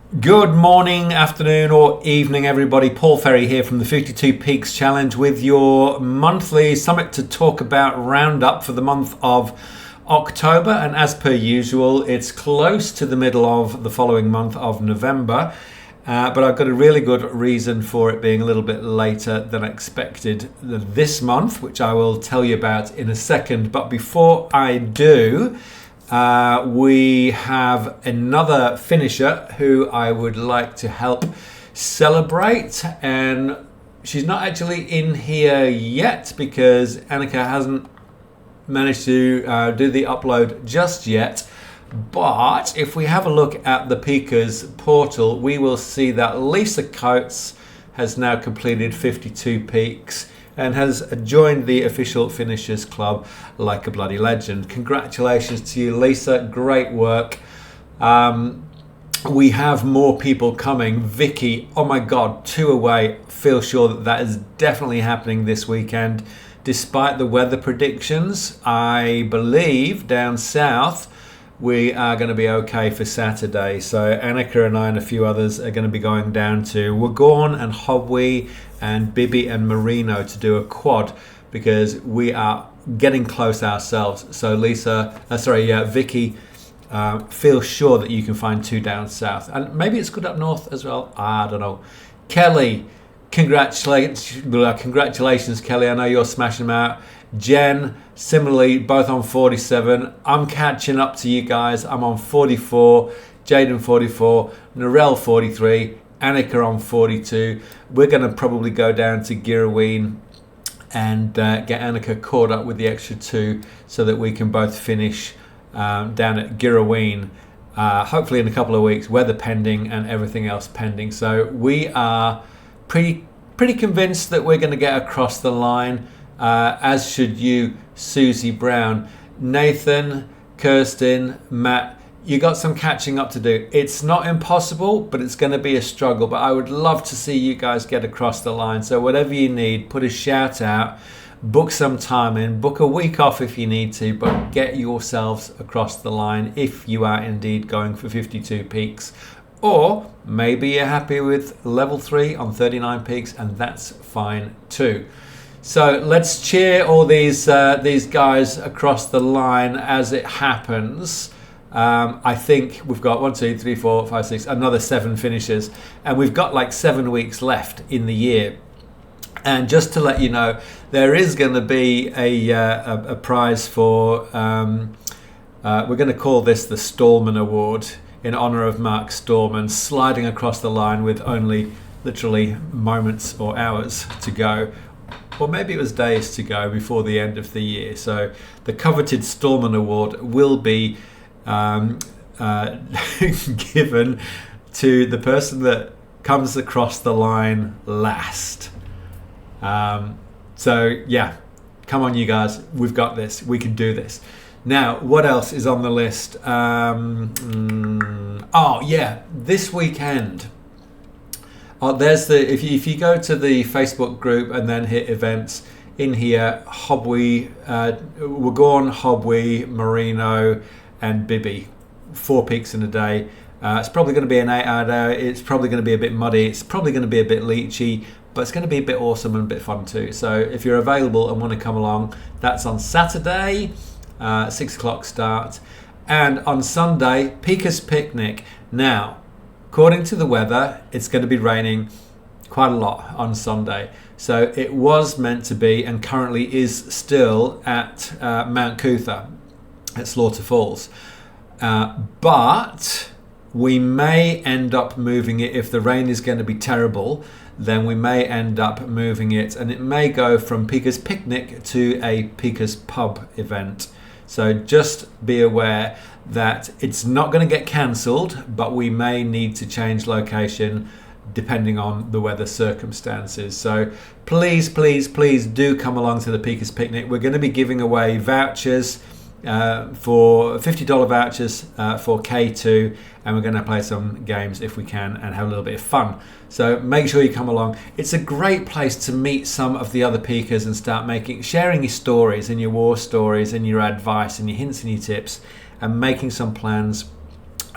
Good morning, afternoon, or evening, everybody. Paul Ferry here from the 52 Peaks Challenge with your monthly Summit to Talk About roundup for the month of October. And as per usual, it's close to the middle of the following month of November. But I've got a really good reason for it being a little bit later than expected this month, which I will tell you about in a second. But before I do, we have another finisher who I would like to help celebrate, and she's not actually in here yet because Annika hasn't managed to do the upload just yet. But if we have a look at the Pikas portal, we will see that Lisa Coates has now completed 52 peaks and has joined the official Finishers Club like a bloody legend. Congratulations to you, Lisa. Great work. We have more people coming. Vicky, oh my God, 2 away. Feel sure that is definitely happening this weekend. Despite the weather predictions, I believe down south, we are going to be okay for Saturday. So Annika and I and a few others are going to be going down to Waghorn and Hobwee and Bibby and Marino to do a quad because we are getting close ourselves. So Vicky, feel sure that you can find 2 down south. And maybe it's good up north as well. I don't know. Kelly, congratulations, Kelly. I know you're smashing them out. Jen, similarly, both on 47. I'm catching up to you guys. I'm on 44. Jaden 44. Narelle 43. Annika on 42. We're going to probably go down to Girraween and get Annika caught up with the extra 2 so that we can both finish down at Girraween. Hopefully in a couple of weeks, weather pending and everything else pending. So we are pretty convinced that we're going to get across the line. As should you, Susie Brown. Nathan, Kirsten, Matt, you got some catching up to do. It's not impossible, but it's going to be a struggle. But I would love to see you guys get across the line. So whatever you need, put a shout out, book some time in, book a week off if you need to, but get yourselves across the line if you are indeed going for 52 peaks. Or maybe you're happy with level 3 on 39 peaks, and that's fine too. So let's cheer all these guys across the line as it happens. I think we've got 1, 2, 3, 4, 5, 6, another 7 finishers, and we've got like 7 weeks left in the year. And just to let you know, there is going to be a prize for. We're going to call this the Stallman Award in honor of Mark Stallman sliding across the line with only literally moments or hours to go. Or maybe it was days to go before the end of the year. So the coveted Stallman Award will be given to the person that comes across the line last. So yeah, come on you guys, we've got this, we can do this. Now, what else is on the list? This weekend. There's the if you go to the Facebook group and then hit events in here, Waghorn, Hobwee, Marino, and Bibby, 4 peaks in a day. It's probably going to be an 8-hour day. It's probably going to be a bit muddy. It's probably going to be a bit leechy, but it's going to be a bit awesome and a bit fun too. So if you're available and want to come along, that's on Saturday, 6 o'clock start, and on Sunday, Peakers Picnic. Now, according to the weather, it's going to be raining quite a lot on Sunday. So it was meant to be, and currently is still, at Mount Cootha at Slaughter Falls. But we may end up moving it if the rain is going to be terrible. Then we may end up moving it, and it may go from Peakers Picnic to a Peakers Pub event. So just be aware that it's not going to get cancelled, but we may need to change location depending on the weather circumstances. So please do come along to the Peakers Picnic. We're going to be giving away vouchers for $50 vouchers for K2, and we're going to play some games if we can and have a little bit of fun. So make sure you come along. It's a great place to meet some of the other peakers and start sharing your stories and your war stories and your advice and your hints and your tips, and making some plans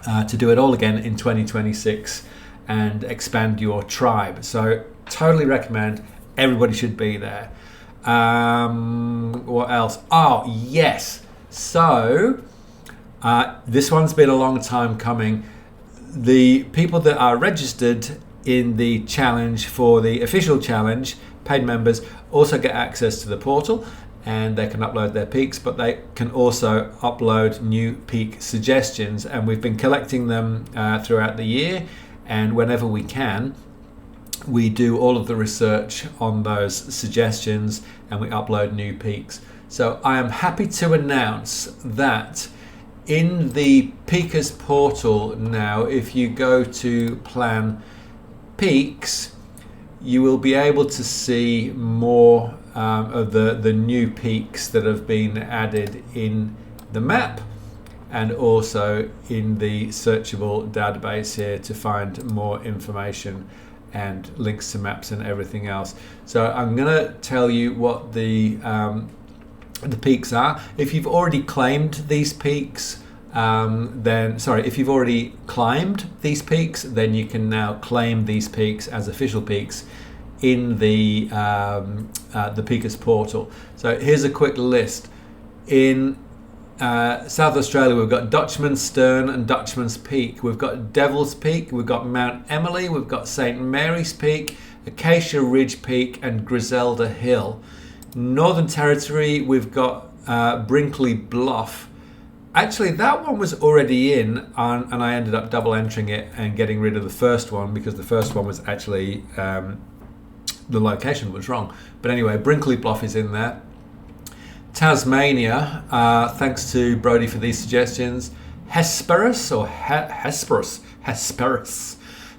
to do it all again in 2026 and expand your tribe. So totally recommend. Everybody should be there. What else? Oh, yes. So this one's been a long time coming. The people that are registered in the challenge for the official challenge, paid members, also get access to the portal, and they can upload their peaks, but they can also upload new peak suggestions, and we've been collecting them throughout the year, and whenever we can, we do all of the research on those suggestions and we upload new peaks. So I am happy to announce that in the Peakers portal now, if you go to plan peaks, you will be able to see more of the new peaks that have been added in the map and also in the searchable database here to find more information and links to maps and everything else. So I'm going to tell you what the peaks are. If you've already claimed these peaks, if you've already climbed these peaks, then you can now claim these peaks as official peaks in the Peakers portal. So here's a quick list. In South Australia, we've got Dutchman's Stern and Dutchman's Peak. We've got Devil's Peak. We've got Mount Emily. We've got St. Mary's Peak, Acacia Ridge Peak, and Griselda Hill. Northern Territory, we've got Brinkley Bluff. Actually, that one was already in, and I ended up double entering it and getting rid of the first one because the first one was actually the location was wrong. But anyway, Brinkley Bluff is in there. Tasmania, thanks to Brody for these suggestions. Hesperus,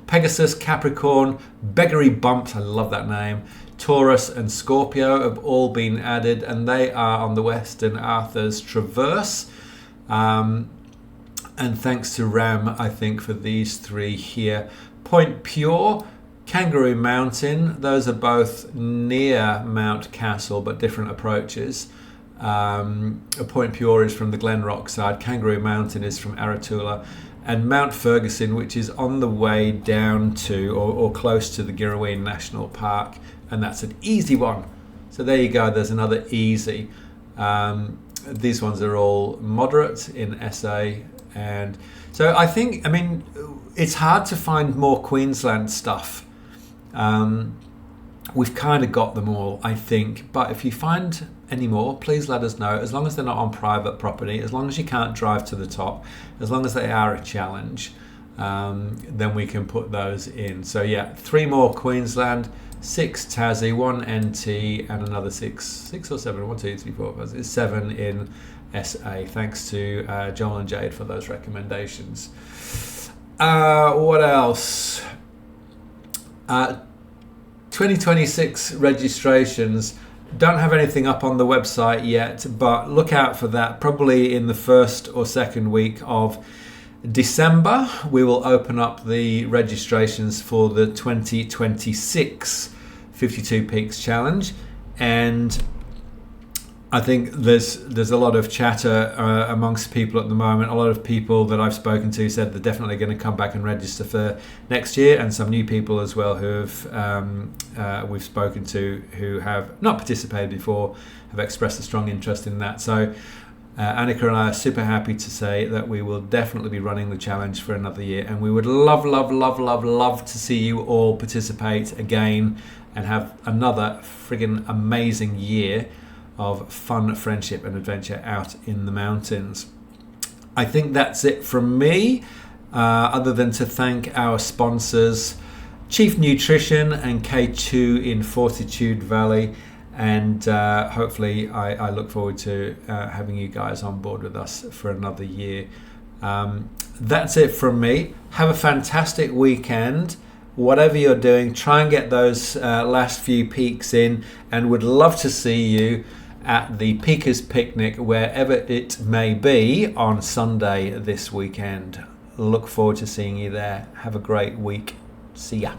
Pegasus, Capricorn, Beggary Bumps, I love that name. Taurus and Scorpio have all been added, and they are on the Western Arthur's Traverse. And thanks to Ram, I think, for these three here. Point Pure, Kangaroo Mountain, those are both near Mount Castle but different approaches. Point Pure is from the Glenrock side, Kangaroo Mountain is from Aratula, and Mount Ferguson, which is on the way down to or close to the Girrawheen National Park, and that's an easy one. So there you go, there's another easy. These ones are all moderate in SA, and so I mean, it's hard to find more Queensland stuff. We've kind of got them all, I think, but if you find any more, please let us know, as long as they're not on private property, as long as you can't drive to the top, as long as they are a challenge, then we can put those in. So yeah, 3 more Queensland, 6 Tassie, 1 NT, and another 6 or 7, 1, 2, 3, 4, 5, 6, 7 in SA. Thanks to Joel and Jade for those recommendations. What else? 2026 registrations. Don't have anything up on the website yet, but look out for that. Probably in the first or second week of December, we will open up the registrations for the 2026 52 Peaks Challenge. And I think there's a lot of chatter amongst people at the moment. A lot of people that I've spoken to said they're definitely going to come back and register for next year, and some new people as well who have we've spoken to who have not participated before have expressed a strong interest in that. So Annika and I are super happy to say that we will definitely be running the challenge for another year, and we would love to see you all participate again and have another friggin' amazing year of fun, friendship and adventure out in the mountains. I think that's it from me, other than to thank our sponsors, Chief Nutrition and K2 in Fortitude Valley, and hopefully I look forward to having you guys on board with us for another year. That's it from me. Have a fantastic weekend. Whatever you're doing, try and get those last few peaks in, and would love to see you at the Peakers Picnic, wherever it may be, on Sunday this weekend. Look forward to seeing you there. Have a great week. See ya.